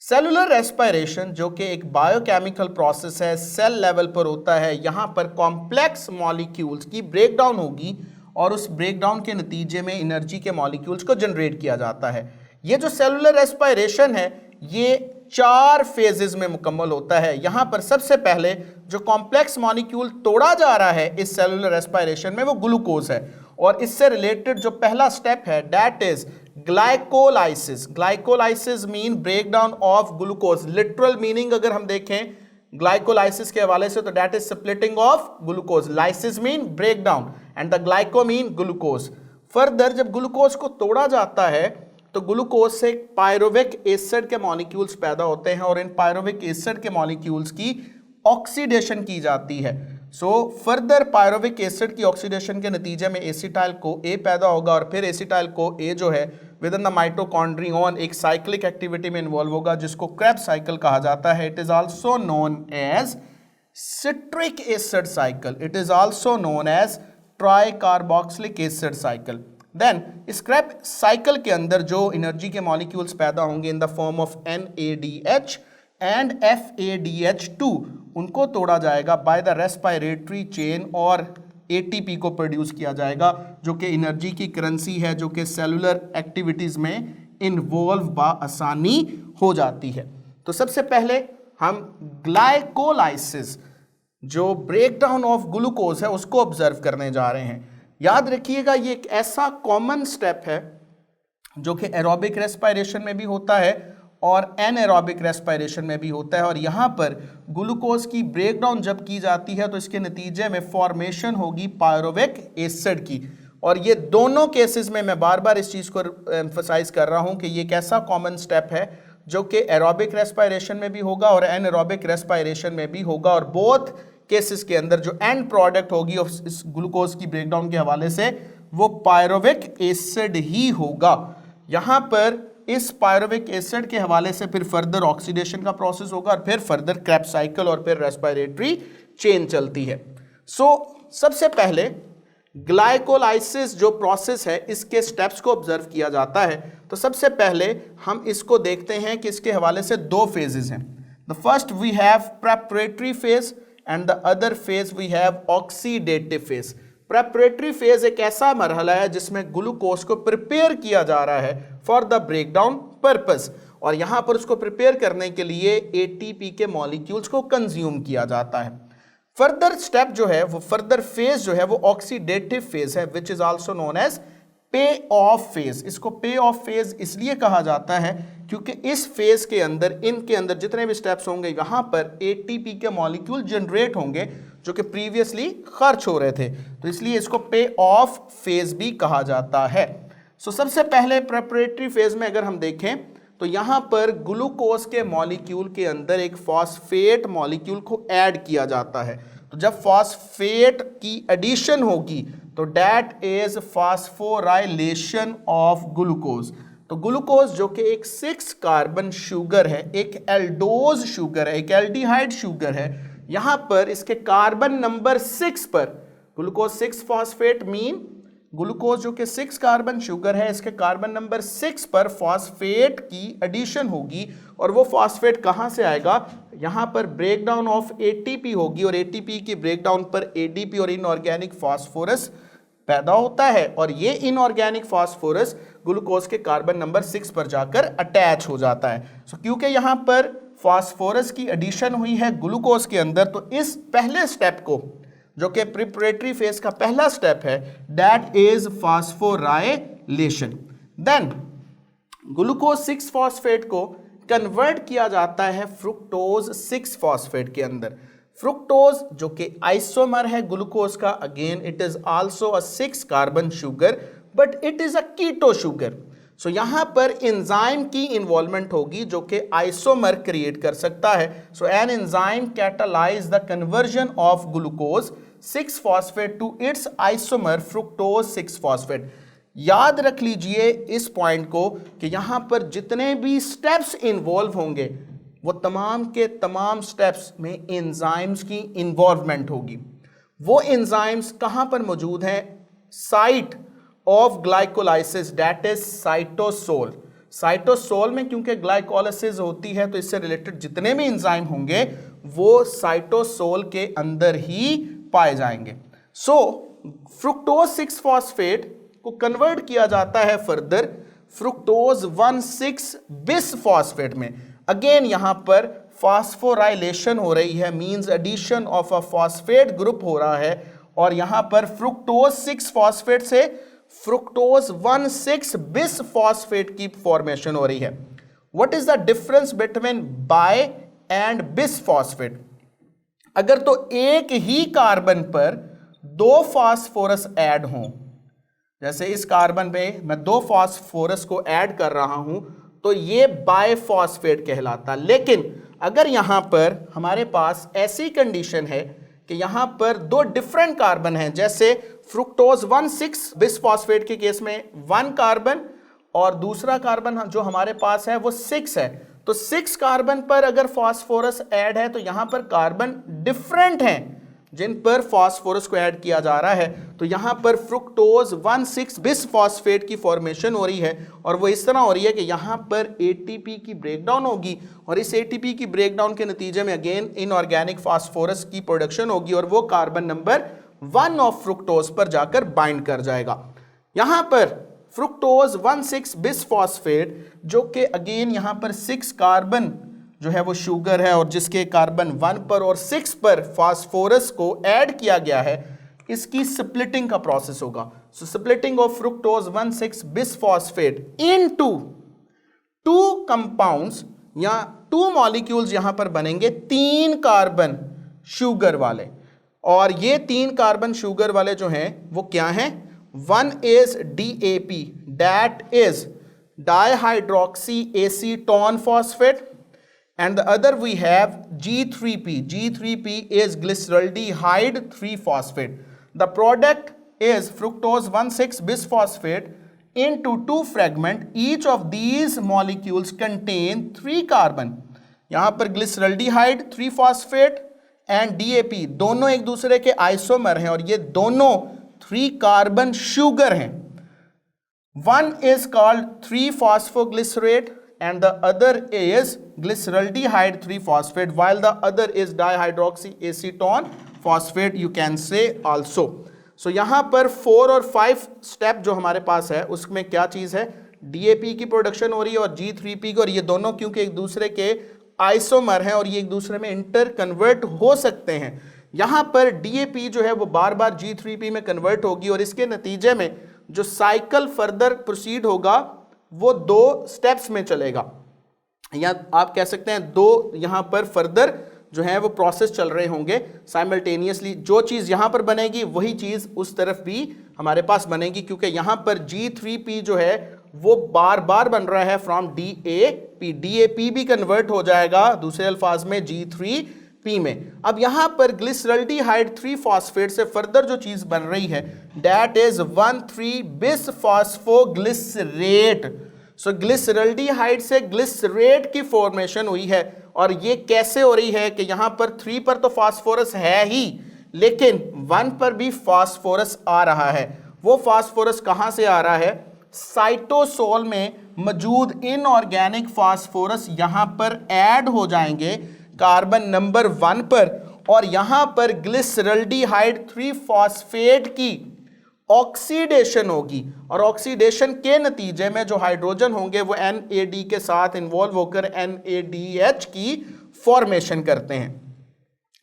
Cellular respiration जो कि एक बायोकेमिकल प्रोसेस है, सेल लेवल पर होता है। यहाँ पर कॉम्प्लेक्स मॉलिक्यूल्स की ब्रेकडाउन होगी और उस ब्रेकडाउन के नतीजे में एनर्जी के मॉलिक्यूल्स को जनरेट किया जाता है। ये जो सेलुलर रेस्पिरेशन है ये 4 फेजेस में मुकम्मल होता है। यहाँ पर सबसे पहले जो कॉम्प्लेक्स मॉलिक्यूल तोड़ा जा रहा है इस सेलुलर रेस्पिरेशन में वो ग्लूकोज है, और इससे रिलेटेड जो पहला स्टेप है that is glycolysis. Glycolysis mean breakdown of glucose. Literal meaning अगर हम देखें ग्लाइकोलाइसिस के हवाले से तो that is splitting of glucose. Lysis mean breakdown and the glyco mean glucose. Further जब ग्लूकोज को तोड़ा जाता है तो ग्लूकोज से पायरुविक एसिड के मॉलिक्यूल्स पैदा होते हैं और इन पायरुविक एसिड के मॉलिक्यूल्स की ऑक्सीडेशन की जाती है। सो फर्दर पायरुविक एसिड की ऑक्सीडेशन के नतीजे में एसिटाइल को ए पैदा होगा और फिर एसिटाइल को ए जो है विद इन द माइटोकॉन्ड्रियन एक साइक्लिक एक्टिविटी में इन्वॉल्व होगा जिसको क्रेब्स साइकिल कहा जाता है। It is also known as citric acid cycle. It is also known as tri carboxylic acid cycle. Then इस क्रेब्स साइकिल के अंदर जो एनर्जी के मॉलिक्यूल्स पैदा होंगे in the form of NADH and FADH2 उनको तोड़ा जाएगा बाय द रेस्पिरेटरी चेन और ATP को प्रोड्यूस किया जाएगा जो कि एनर्जी की करेंसी है जो कि सेलुलर एक्टिविटीज में इन्वॉल्व आसानी हो जाती है। तो सबसे पहले हम ग्लाइकोलाइसिस जो ब्रेकडाउन ऑफ ग्लूकोज है उसको ऑब्जर्व करने जा रहे हैं। याद रखिएगा ये एक ऐसा कॉमन स्टेप है जो कि एरोबिक रेस्पिरेशन में भी होता है और एनएरोबिक रेस्पिरेशन में भी होता है, और यहाँ पर ग्लूकोज की ब्रेकडाउन जब की जाती है तो इसके नतीजे में फॉर्मेशन होगी पायरुविक एसिड की। और ये दोनों केसेस में मैं बार बार इस चीज़ को एम्फसाइज कर रहा हूँ कि ये एक ऐसा कॉमन स्टेप है जो कि एरोबिक रेस्पिरेशन में भी होगा और एनएरोबिक रेस्पिरेशन में भी होगा, और बोथ केसेस के अंदर जो एंड प्रोडक्ट होगी ऑफ इस ग्लूकोज की ब्रेकडाउन के हवाले से वो पायरुविक एसिड ही होगा। यहाँ पर इस पायरुविक एसिड के हवाले से फिर फर्दर ऑक्सीडेशन का प्रोसेस होगा और फिर फर्दर क्रेब्स साइकिल और फिर रेस्पिरेटरी चेन चलती है। सबसे पहले ग्लाइकोलाइसिस जो प्रोसेस है इसके स्टेप्स को ऑब्जर्व किया जाता है। तो सबसे पहले हम इसको देखते हैं कि इसके हवाले से 2 फेजेस हैं। The first we have preparatory phase and the other phase we have oxidative phase. Preparatory phase एक ऐसा मरहला है जिसमें ग्लूकोज को प्रिपेयर किया जा रहा है फॉर द ब्रेकडाउन पर्पस, और यहां पर उसको प्रिपेयर करने के लिए ATP के मॉलिक्यूल्स को कंज्यूम किया जाता है। फर्दर स्टेप जो है वो फर्दर फेज जो है वो ऑक्सीडेटिव फेज है which is also known as pay off phase. इसको पे ऑफ फेज इसलिए कहा जाता है क्योंकि इस फेज के अंदर इनके अंदर जितने भी स्टेप्स होंगे यहाँ पर ATP के मॉलिक्यूल जनरेट होंगे जो कि प्रीवियसली खर्च हो रहे थे, तो इसलिए इसको पे ऑफ फेज भी कहा जाता है। सबसे पहले प्रेपरेटरी फेज में अगर हम देखें तो यहाँ पर ग्लूकोज के मॉलिक्यूल के अंदर एक फॉस्फेट मॉलिक्यूल को ऐड किया जाता है। तो जब फॉस्फेट की एडिशन होगी तो that is phosphorylation of glucose. तो ग्लूकोज जो कि एक 6 कार्बन शुगर है, एक एल्डोज शुगर है, एक एल्डिहाइड शुगर है, यहाँ पर इसके कार्बन नंबर 6 पर ग्लूकोज 6 फॉस्फेट मीन ग्लूकोज जो कि 6 कार्बन शुगर है इसके कार्बन नंबर 6 पर फॉस्फेट की एडिशन होगी, और वो फॉस्फेट कहाँ से आएगा, यहाँ पर ब्रेकडाउन ऑफ ATP होगी और ATP की ब्रेकडाउन पर ADP और इनऑर्गेनिक फास्फोरस पैदा होता है, और ये इनऑर्गेनिक फास्फोरस ग्लूकोज के कार्बन नंबर 6 पर जाकर अटैच हो जाता है। क्योंकि यहाँ पर फास्फोरस की एडिशन हुई है ग्लूकोज के अंदर, तो इस पहले स्टेप को जो कि प्रिपरेटरी फेज का पहला स्टेप है that is phosphorylation. Then glucose 6 phosphate को कन्वर्ट किया जाता है फ्रुक्टोज 6 फॉस्फेट के अंदर। फ्रुक्टोज जो कि आइसोमर है ग्लूकोज का, again it is also a 6 carbon sugar but it is a keto sugar. यहाँ पर एंजाइम की इन्वॉल्वमेंट होगी जो कि आइसोमर क्रिएट कर सकता है। An enzyme catalyse the conversion of glucose 6 phosphate to its isomer fructose 6 phosphate. याद रख लीजिए इस पॉइंट को कि यहाँ पर जितने भी स्टेप्स इन्वॉल्व होंगे वो तमाम के तमाम स्टेप्स में एंजाइम्स की इन्वॉल्वमेंट होगी। वो एंजाइम्स कहाँ पर मौजूद हैं, site of glycolysis that is cytosol. Cytosol में क्योंकि ग्लाइकोलाइसिस होती है तो इससे रिलेटेड जितने भी एंजाइम होंगे वो साइटोसोल के अंदर ही पाए जाएंगे। सो फ्रुक्टोज 6 फॉस्फेट को कन्वर्ट किया जाता है फर्दर फ्रुक्टोज 1,6 बिस फॉस्फेट में। अगेन यहां पर फास्फोराइलेशन हो रही है, means addition of a phosphate group हो रहा है, और यहां पर फ्रुक्टोज 6 फॉस्फेट से फ्रुक्टोज 1,6 बिस फॉस्फेट की फॉर्मेशन हो रही है। What is the difference between bi and bis phosphate? अगर तो एक ही कार्बन पर 2 फास्फोरस ऐड हों, जैसे इस कार्बन पे मैं 2 फास्फोरस को ऐड कर रहा हूं तो ये बायफॉस्फेट कहलाता। लेकिन अगर यहां पर हमारे पास ऐसी कंडीशन है कि यहां पर 2 डिफरेंट कार्बन हैं, जैसे फ्रुक्टोज 1,6 बिसफॉस्फेट के केस में 1 कार्बन और दूसरा कार्बन जो हमारे पास है वो 6 है, तो 6 कार्बन पर अगर फास्फोरस ऐड है तो यहां पर कार्बन डिफरेंट हैं जिन पर फास्फोरस को ऐड किया जा रहा है, तो यहां पर फ्रुक्टोज 1,6 बिसफॉस्फेट की फॉर्मेशन हो रही है, और वो इस तरह हो रही है कि यहां पर एटीपी की ब्रेकडाउन होगी, और इस एटीपी की ब्रेकडाउन के नतीजे में अगेन इनऑर्गेनिक फास्फोरस की प्रोडक्शन होगी, और वो कार्बन नंबर 1 ऑफ फ्रुक्टोज पर जाकर बाइंड कर जाएगा। यहां पर फ्रुक्टोज 1,6 बिसफॉस्फेट जो कि अगेन यहां पर 6 कार्बन जो है वो शुगर है और जिसके कार्बन 1 पर और 6 पर फास्फोरस को ऐड किया गया है, इसकी स्प्लिटिंग का प्रोसेस होगा। So splitting of fructose 1,6 bisphosphate into 2 compounds या 2 मॉलिक्यूल्स यहां पर बनेंगे 3 कार्बन शुगर वाले, और ये 3 कार्बन शुगर वाले जो हैं वो क्या हैं? One is DAP, that is dihydroxy acetone phosphate, and the other we have G3P. G3P is glyceraldehyde 3-phosphate. The product is fructose 1,6 bisphosphate into 2 fragment. Each of these molecules contain 3 carbon. यहाँ पर glyceraldehyde 3-phosphate and DAP दोनों एक दूसरे के isomer हैं, और ये दोनों 3 कार्बन शुगर हैं। One is called 3-phosphoglycerate and the other is glyceraldehyde 3-phosphate, while the other is dihydroxyacetone phosphate, you can say also. So यहाँ पर 4 और 5 स्टेप जो हमारे पास है उसमें क्या चीज़ है? DAP की प्रोडक्शन हो रही है और G3P की, और ये दोनों क्योंकि एक दूसरे के आइसोमर हैं और ये एक दूसरे में इंटर कन्वर्ट हो सकते हैं। यहाँ पर DAP जो है वो बार बार G3P में कन्वर्ट होगी, और इसके नतीजे में जो साइकिल फर्दर प्रोसीड होगा वो 2 स्टेप्स में चलेगा, या आप कह सकते हैं 2 यहां पर फर्दर जो है वो प्रोसेस चल रहे होंगे साइमल्टेनियसली। जो चीज़ यहां पर बनेगी वही चीज़ उस तरफ भी हमारे पास बनेगी, क्योंकि यहां पर G3P जो है वो बार बार बन रहा है फ्रॉम DAP। DAP भी कन्वर्ट हो जाएगा दूसरे अल्फाज में G3P में। अब यहां पर ग्लिसरल्डिहाइड 3-phosphate से फर्दर जो चीज बन रही है that is 1,3 bisphosphoglycerate. So glyceraldehyde से ग्लिसरेट की फॉर्मेशन हुई है, और ये कैसे हो रही है कि यहां पर 3 पर तो फास्फोरस है ही, लेकिन 1 पर भी फास्फोरस आ रहा है। वो फास्फोरस कहां से आ रहा है? साइटोसोल में मौजूद इनऑर्गेनिक फास्फोरस यहां पर ऐड हो जाएंगे कार्बन नंबर 1 पर, और यहां पर ग्लिसरल्डिहाइड 3-phosphate की ऑक्सीडेशन होगी, और ऑक्सीडेशन के नतीजे में जो हाइड्रोजन होंगे वो NAD के साथ इन्वॉल्व होकर NADH की फॉर्मेशन करते हैं।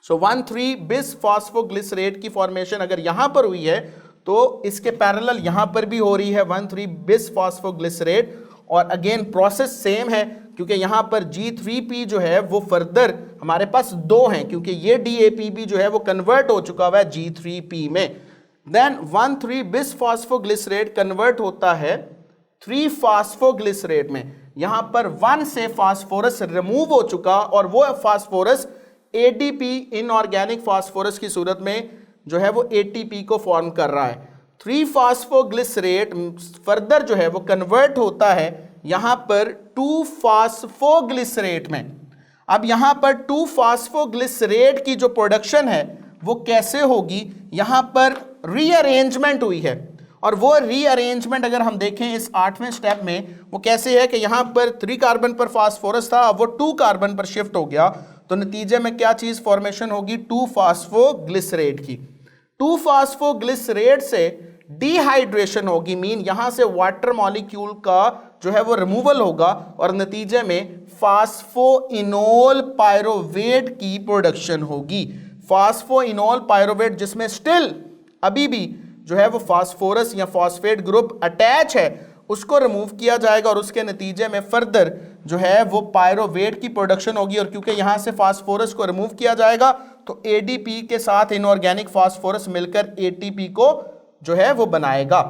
सो 1,3 बिसफॉस्फोग्लिसरेट की फॉर्मेशन अगर यहां पर हुई है तो इसके पैरेलल यहां पर भी हो रही है 1,3 बिसफॉस्फोग्लिसरेट, और अगेन प्रोसेस सेम है क्योंकि यहां पर G3P जो है वो फर्दर हमारे पास 2 हैं, क्योंकि ये DAP भी जो है वो कन्वर्ट हो चुका हुआ है G3P में। देन 1,3 बिसफॉस्फोग्लिसरेट कन्वर्ट होता है 3-phosphoglycerate में। यहां पर 1 से फास्फोरस रिमूव हो चुका, और वो फास्फोरस ADP इनऑर्गेनिक फास्फोरस की सूरत में जो है वो ATP को फॉर्म कर रहा है। 3-phosphoglycerate फर्दर जो है वो कन्वर्ट होता है यहां पर 2-phosphoglycerate में। अब यहां पर 2-phosphoglycerate की जो प्रोडक्शन है वो कैसे होगी? यहां पर रीअरेंजमेंट हुई है, और वो रीअरेंजमेंट अगर हम देखें इस 8वें स्टेप में, वो कैसे है कि यहाँ पर 3 कार्बन पर फास्फोरस था, अब वो 2 कार्बन पर शिफ्ट हो गया, तो नतीजे में क्या चीज फॉर्मेशन होगी, 2-फास्फोग्लिसरेट की। 2-फास्फोग्लिसरेट से डिहाइड्रेशन होगी, मीन यहां से वाटर मॉलिक्यूल का जो है वो रिमूवल होगा और नतीजे में फास्फोइनोल पायरोवेट की प्रोडक्शन होगी। फास्फोइनोल पायरोवेट जिसमें स्टिल अभी भी जो है वो फास्फोरस या फॉस्फेट ग्रुप अटैच है, उसको रिमूव किया जाएगा और उसके नतीजे में फर्दर जो है वो पायरोवेट की प्रोडक्शन होगी। और क्योंकि यहां से फास्फोरस को रिमूव किया जाएगा तो एडीपी के साथ इनऑर्गेनिक फास्फोरस मिलकर एटीपी को जो है वो बनाएगा।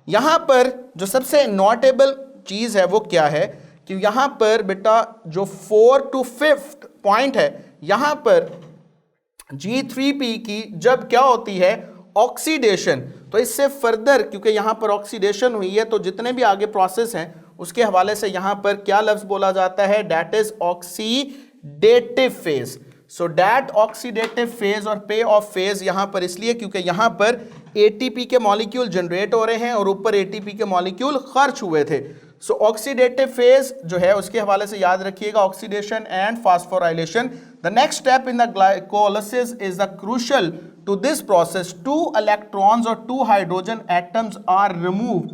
यहां पर जो सबसे नोटेबल चीज है वो क्या है कि यहां पर बेटा जो 4 to 5 पॉइंट है, यहां पर G3P की जब क्या होती है ऑक्सीडेशन, तो इससे फर्दर क्योंकि यहां पर ऑक्सीडेशन हुई है तो जितने भी आगे प्रोसेस हैं उसके हवाले से यहां पर क्या लफ्ज बोला जाता है, that is oxidative phase. So that oxidative phase और पे ऑफ फेज यहां पर इसलिए क्योंकि यहां पर एटीपी के मॉलिक्यूल जनरेट हो रहे हैं और ऊपर एटीपी के मॉलिक्यूल खर्च हुए थे। सो ऑक्सीडेटिव फेज जो है उसके हवाले से याद रखिएगा oxidation and phosphorylation. The next step in the glycolysis is the crucial to this process. 2 electrons और 2 hydrogen atoms are removed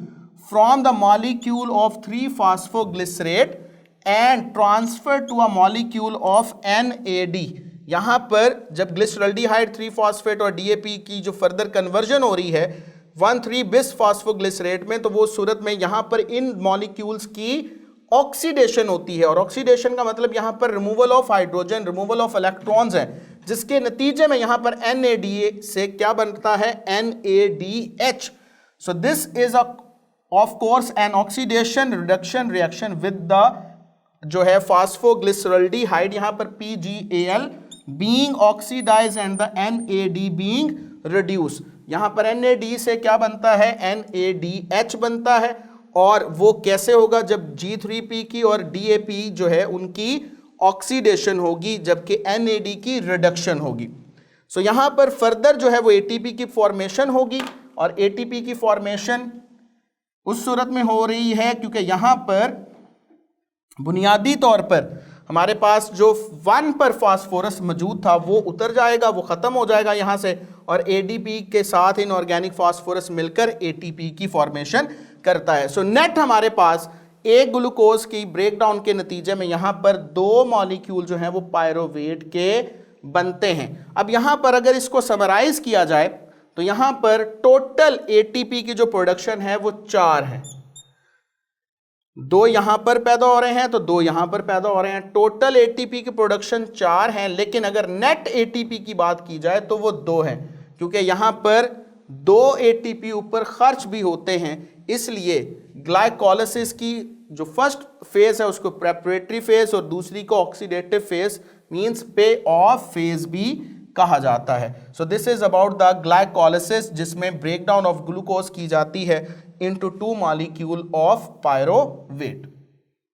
from the molecule of three phosphoglycerate and transfer to a molecule of NAD। यहां पर जब glyceraldehyde 3-फॉस्फेट और DAP की जो further conversion हो रही है 1,3-बिस-फास्फोग्लिसरेट में, तो वो सूरत में यहां पर इन मॉलिक्यूल्स की ऑक्सीडेशन होती है। और ऑक्सीडेशन का मतलब यहां पर removal of hydrogen, removal of electrons है, जिसके नतीजे में यहां पर NADA से क्या बनता है, NADH। So this is of course an oxidation reduction reaction with the जो है फास्फोग्लिसरल्डिहाइड, यहां पर PgAl being oxidise and the NAD being reduce. यहां पर NAD से क्या बनता है, NADH बनता है। और वो कैसे होगा, जब G3P की और DAP जो है उनकी ऑक्सीडेशन होगी जबकि NAD की रिडक्शन होगी। सो यहां पर फर्दर जो है वो ATP की फॉर्मेशन होगी और ATP की फॉर्मेशन उस सूरत में हो रही है क्योंकि यहां पर बुनियादी तौर पर हमारे पास जो 1 पर फास्फोरस मौजूद था वो उतर जाएगा, वो खत्म हो जाएगा यहां से, और ADP के साथ इनऑर्गेनिक फास्फोरस मिलकर ATP की फॉर्मेशन करता है। सो नेट हमारे पास एक ग्लूकोज की ब्रेकडाउन के नतीजे में यहां पर 2 मॉलिक्यूल जो हैं वो पायरोवेट के बनते हैं। अब यहां पर अगर इसको समराइज किया जाए तो यहां पर टोटल ATP की जो प्रोडक्शन है वो 4 है। 2 यहां पर पैदा हो रहे हैं तो 2 यहां पर पैदा हो रहे हैं, टोटल ATP की प्रोडक्शन 4 है। लेकिन अगर नेट ATP की बात की जाए तो वो 2 है, क्योंकि यहां पर 2 ATP ऊपर खर्च भी होते हैं। इसलिए ग्लाइकोलाइसिस की जो फर्स्ट फेज है उसको प्रेपरेटरी फेज और दूसरी को ऑक्सीडेटिव फेज मींस पे ऑफ फेज भी कहा जाता है। सो this is about the glycolysis, जिसमें ब्रेकडाउन ऑफ ग्लूकोज की जाती है into 2 molecule of pyruvate।